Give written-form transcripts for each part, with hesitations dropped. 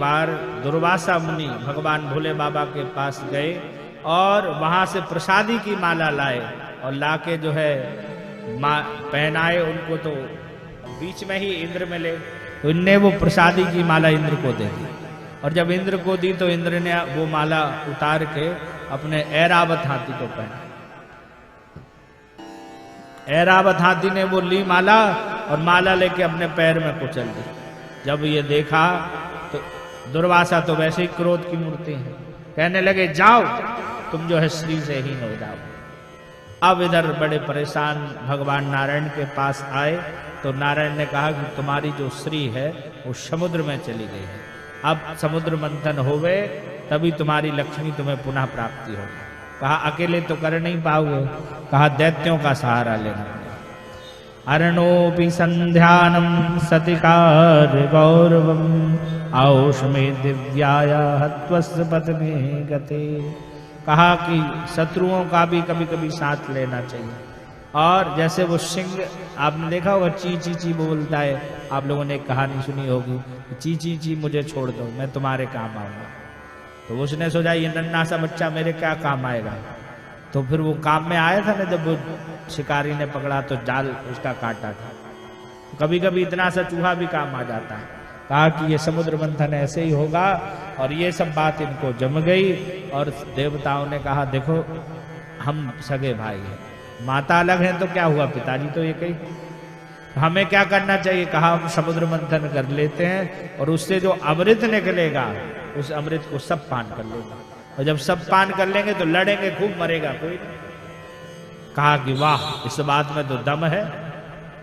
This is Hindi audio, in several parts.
बार दुर्वासा मुनि भगवान भोले बाबा के पास गए और वहां से प्रसादी की माला लाए और लाके जो है पहनाए उनको। तो बीच में ही इंद्र मिले तो इनने वो प्रसादी की माला इंद्र को दे दी और जब इंद्र को दी तो इंद्र ने वो माला उतार के अपने ऐरावत हाथी को पहना। ऐरावत हाथी ने वो ली माला और माला लेके अपने पैर में कुचल दी। जब ये देखा तो दुर्वासा तो वैसे ही क्रोध की मूर्ति है, कहने लगे जाओ तुम जो है श्री से हीन हो जाओ। अब इधर बड़े परेशान भगवान नारायण के पास आए तो नारायण ने कहा कि तुम्हारी जो श्री है वो समुद्र में चली गई है, अब समुद्र मंथन होवे तभी तुम्हारी लक्ष्मी तुम्हें पुनः प्राप्ति होगी। कहा अकेले तो कर नहीं पाओगे, कहा दैत्यों का सहारा लेना। अरणोपि संध्यानम सतिकार गौरवम औषमे दिव्याया हत्वस्य पत्नी गते। कहा कि शत्रुओं का भी कभी कभी साथ लेना चाहिए। और जैसे वो सिंह आपने देखा होगा ची ची ची बोलता है, आप लोगों ने एक कहानी सुनी होगी, ची ची ची मुझे छोड़ दो मैं तुम्हारे काम आऊंगा। तो उसने सोचा ये नन्हा सा बच्चा मेरे क्या काम आएगा, तो फिर वो काम में आया था ना जब वो शिकारी ने पकड़ा तो जाल उसका काटा था। तो कभी कभी इतना सा चूहा भी काम आ जाता है। कहा कि ये समुद्र मंथन ऐसे ही होगा और ये सब बात इनको जम गई और देवताओं ने कहा देखो हम सगे भाई हैं, माता अलग है तो क्या हुआ, पिताजी तो एक ही, हमें क्या करना चाहिए। कहा हम समुद्र मंथन कर लेते हैं और उससे जो अमृत निकलेगा उस अमृत को सब पान कर लेगा और जब सब पान कर लेंगे तो लड़ेंगे खूब, मरेगा कोई नहीं। कहा कि वाह इस बात में तो दम है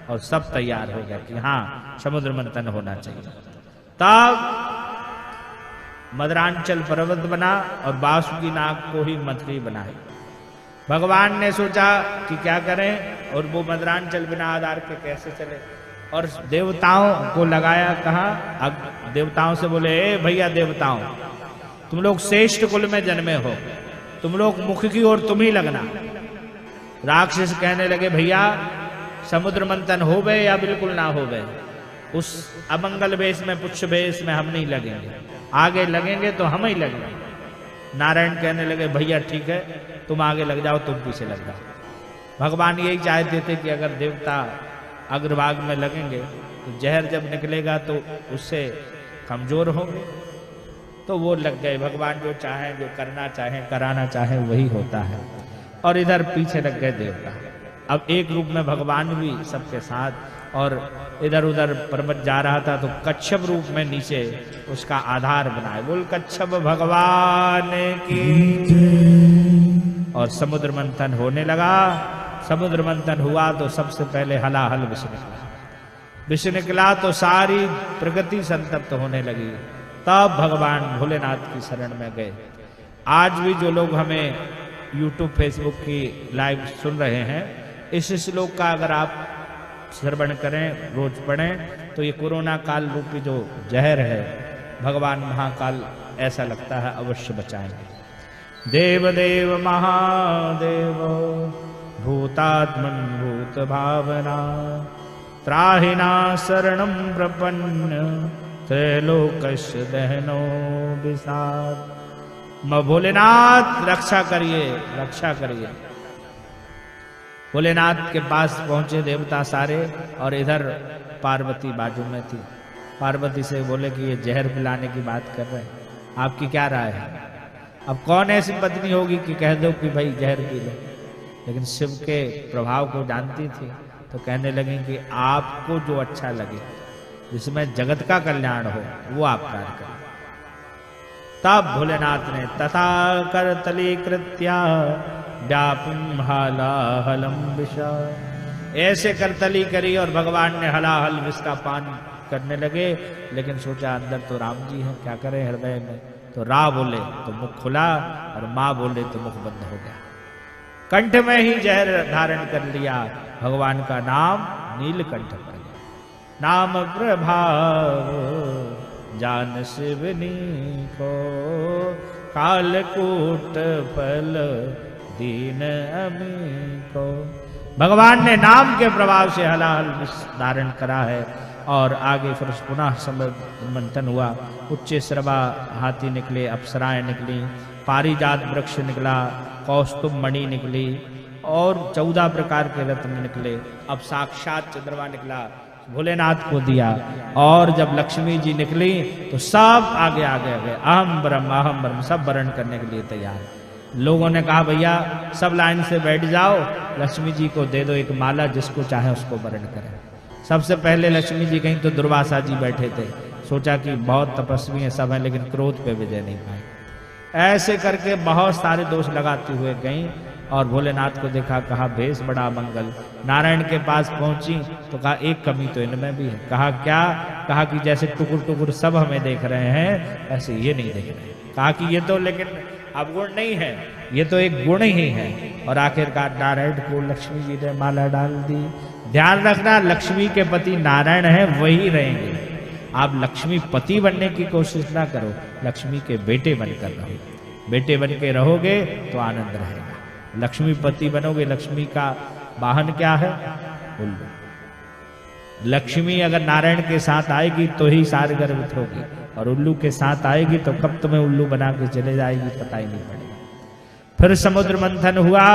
और सब तैयार हो गया कि हाँ समुद्र मंथन होना चाहिए। तब मदरांचल पर्वत बना और बासुकी नाग को ही मंत्री बनाए। भगवान ने सोचा कि क्या करें और वो मदरांचल बिना आधार के कैसे चले और देवताओं को लगाया। कहा अब देवताओं से बोले ए भैया देवताओं तुम लोग श्रेष्ठ कुल में जन्मे हो, तुम लोग मुख की ओर तुम ही लगना। राक्षस कहने लगे भैया समुद्र मंथन हो गए या बिल्कुल ना हो गए, उस अमंगल वेश में पुच्छ वेश में हम नहीं लगेंगे, आगे लगेंगे तो हम ही लगेंगे। नारायण कहने लगे भैया ठीक है तुम आगे लग जाओ तुम पीछे लग जाओ। भगवान यही चाहते थे कि अगर देवता अग्रभाग में लगेंगे तो जहर जब निकलेगा तो उससे कमजोर होंगे, तो वो लग गए। भगवान जो चाहें जो करना चाहें कराना चाहें वही होता है। और इधर पीछे लग गए देवता। अब एक रूप में भगवान भी सबके साथ और इधर उधर पर्वत जा रहा था तो कच्छप रूप में नीचे उसका आधार बनाए। बोल कच्छप भगवान की। और समुद्र मंथन होने लगा। समुद्र मंथन हुआ तो सबसे पहले हलाहल विष निकला। विष निकला तो सारी प्रगति संतप्त होने लगी। तब भगवान भोलेनाथ की शरण में गए। आज भी जो लोग हमें यूट्यूब फेसबुक की लाइव सुन रहे हैं, इस श्लोक का अगर आप श्रवण करें रोज पढ़ें तो ये कोरोना काल रूपी जो जहर है भगवान महाकाल ऐसा लगता है अवश्य बचाएंगे। देव देव महादेव भूतात्मन भूत भावना त्राहिना शरणं प्रपन्न त्रैलोक्य दहनो विषाद। भोलेनाथ रक्षा करिए रक्षा करिए। भोलेनाथ के पास पहुंचे देवता सारे और इधर पार्वती बाजू में थी। पार्वती से बोले कि ये जहर पिलाने की बात कर रहे हैं, आपकी क्या राय है। अब कौन ऐसी पत्नी होगी कि कह दो कि भाई जहर पी लो, लेकिन शिव के प्रभाव को जानती थी तो कहने लगी कि आपको जो अच्छा लगे जिसमें जगत का कल्याण हो वो आप कार्य करें। तब भोलेनाथ ने तथा करतली कृत्या व्यापुम हलाहलम विषा, ऐसे करतली करी और भगवान ने हलाहल विष का पान करने लगे। लेकिन सोचा अंदर तो राम जी हैं, क्या करें हृदय में। तो रा बोले तो मुख खुला और माँ बोले तो मुख बंद हो गया। कंठ में ही जहर धारण कर लिया। भगवान का नाम नीलकंठ पड़ गया। नाम प्रभाव जान शिवनी को कालकूट फल दीन अमी को। भगवान ने नाम के प्रभाव से हलाहल विष धारण करा है। और आगे फिर पुनः समुद्र मंथन हुआ उच्च श्रवा हाथी निकले, अप्सराएं निकली, पारिजात वृक्ष निकला, कौस्तुभ मणि निकली और 14 प्रकार के रत्न निकले। अब साक्षात चंद्रमा निकला, भोलेनाथ को दिया। और जब लक्ष्मी जी निकली तो सब आगे आगे आगे अहम ब्रह्म सब वरण करने के लिए तैयार। लोगों ने कहा भैया सब लाइन से बैठ जाओ, लक्ष्मी जी को दे दो एक माला, जिसको चाहे उसको वरण करें। सबसे पहले लक्ष्मी जी कहीं तो दुर्वासा जी बैठे थे, सोचा कि बहुत तपस्वी हैं सब हैं, लेकिन क्रोध पे विजय नहीं पाए। ऐसे करके बहुत सारे दोष लगाते हुए गई और भोलेनाथ को देखा, कहा बेश बड़ा मंगल। नारायण के पास पहुंची तो कहा एक कमी तो इनमें भी है। कहा क्या? कहा कि जैसे टुकुर टुकुर सब हमें देख रहे हैं, ऐसे ये नहीं देख रहे। कहा कि ये तो लेकिन अवगुण नहीं है, ये तो एक गुण ही है। और आखिरकार नारायण को लक्ष्मी जी ने माला डाल दी। ध्यान रखना, लक्ष्मी के पति नारायण है, वही रहेंगे। आप लक्ष्मी पति बनने की कोशिश ना करो, लक्ष्मी के बेटे बनकर रहो। बेटे बन के रहोगे तो आनंद रहेगा। लक्ष्मी पति बनोगे, लक्ष्मी का वाहन क्या है? उल्लू। लक्ष्मी अगर नारायण के साथ आएगी तो ही सारे गर्भित होगी, और उल्लू के साथ आएगी तो कब तुम्हें उल्लू बना के चले जाएगी पता ही नहीं पड़ेगा। फिर समुद्र मंथन हुआ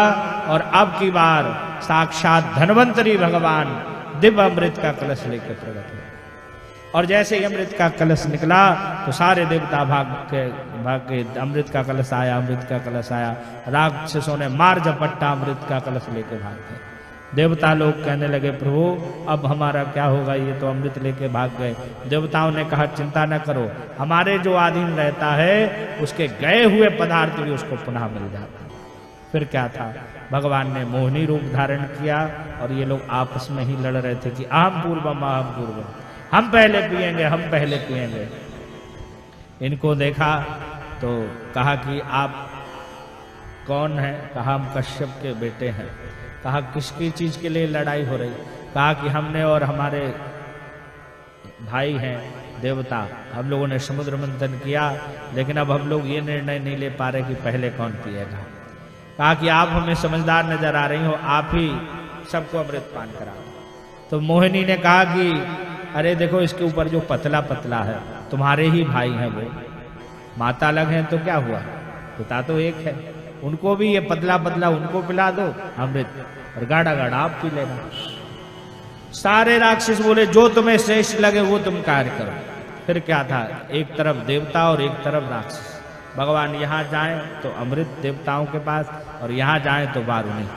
और अब की बार साक्षात धन्वंतरी भगवान दिव्य अमृत का कलश लेकर प्रकट हुए। और जैसे ही अमृत का कलश निकला तो सारे देवता भाग के अमृत का कलश आया, अमृत का कलश आया। राक्षसों ने मार झपट्टा अमृत का कलश लेके भाग गए। देवता लोग कहने लगे प्रभु अब हमारा क्या होगा, ये तो अमृत लेके भाग गए। देवताओं ने कहा चिंता न करो, हमारे जो अधीन रहता है उसके गए हुए पदार्थ भी उसको पुनः मिल जाता है। फिर क्या था, भगवान ने मोहिनी रूप धारण किया और ये लोग आपस में ही लड़ रहे थे कि अहम पूर्वम, हम पहले पिएंगे, हम पहले पिएंगे। इनको देखा तो कहा कि आप कौन हैं? कहा हम कश्यप के बेटे हैं। कहा किसकी चीज के लिए लड़ाई हो रही? कहा कि हमने और हमारे भाई हैं देवता, हम लोगों ने समुद्र मंथन किया, लेकिन अब हम लोग ये निर्णय नहीं ले पा रहे कि पहले कौन पिएगा। कहा कि आप हमें समझदार नजर आ रही हो, आप ही सबको अमृत पान कराओ। तो मोहिनी ने कहा कि अरे देखो इसके ऊपर जो पतला पतला है तुम्हारे ही भाई हैं, वो माता अलग हैं तो क्या हुआ, पिता तो एक है। उनको भी ये पतला पतला उनको पिला दो अमृत, और गाढ़ा गाढ़ा आप पी लेना। सारे राक्षस बोले जो तुम्हें श्रेष्ठ लगे वो तुम कार्य करो। फिर क्या था, एक तरफ देवता और एक तरफ राक्षस। भगवान यहाँ जाएं तो अमृत देवताओं के पास, और यहाँ जाएं तो वारुणी।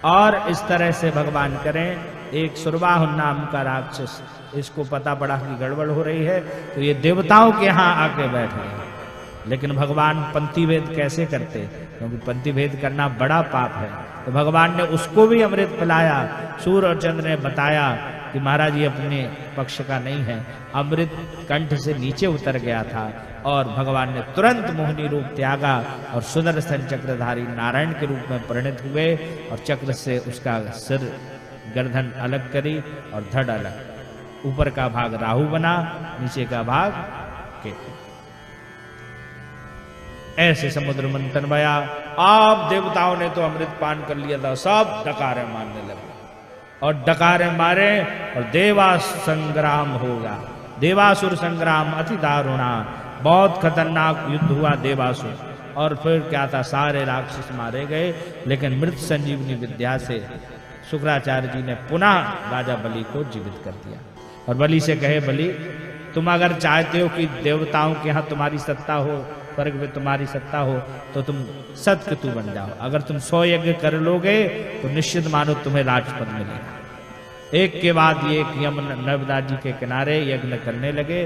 और इस तरह से भगवान करें। एक सुरबाहुन नाम का राक्षस, इसको पता पड़ा कि गड़बड़ हो रही है, तो ये देवताओं के यहाँ आके बैठ गए। लेकिन भगवान पंक्ति भेद कैसे करते, क्योंकि पंक्ति भेद करना बड़ा पाप है। तो भगवान ने उसको भी अमृत पिलाया। सूर्य और चंद्र ने बताया कि महाराज ये अपने पक्ष का नहीं है। अमृत कंठ से नीचे उतर गया था और भगवान ने तुरंत मोहिनी रूप त्यागा और सुदर्शन चक्रधारी नारायण के रूप में परिणत हुए, और चक्र से उसका सिर गर्दन अलग करी और धड़ अलग। ऊपर का भाग राहु बना, नीचे का भाग केतु। ऐसे समुद्र मंथन भया। आप देवताओं ने तो अमृत पान कर लिया था, सब डकारे मारने लगे और डकारे मारे और देवास संग्राम होगा। देवासुर संग्राम अति दारुणा, बहुत खतरनाक युद्ध हुआ देवासुर। और फिर क्या था, सारे राक्षस मारे गए। लेकिन मृत संजीवनी विद्या से शुक्राचार्य जी ने पुनः राजा बलि को जीवित कर दिया और बलि से कहे बलि तुम अगर चाहते हो कि देवताओं के यहाँ तुम्हारी सत्ता हो, स्वर्ग में तुम्हारी सत्ता हो, तो तुम सतकेतु बन जाओ। अगर तुम 100 यज्ञ कर लोगे तो निश्चित मानो तुम्हें राजपद मिलेगा। एक के बाद एक यमुना नर्मदा जी के किनारे यज्ञ करने लगे।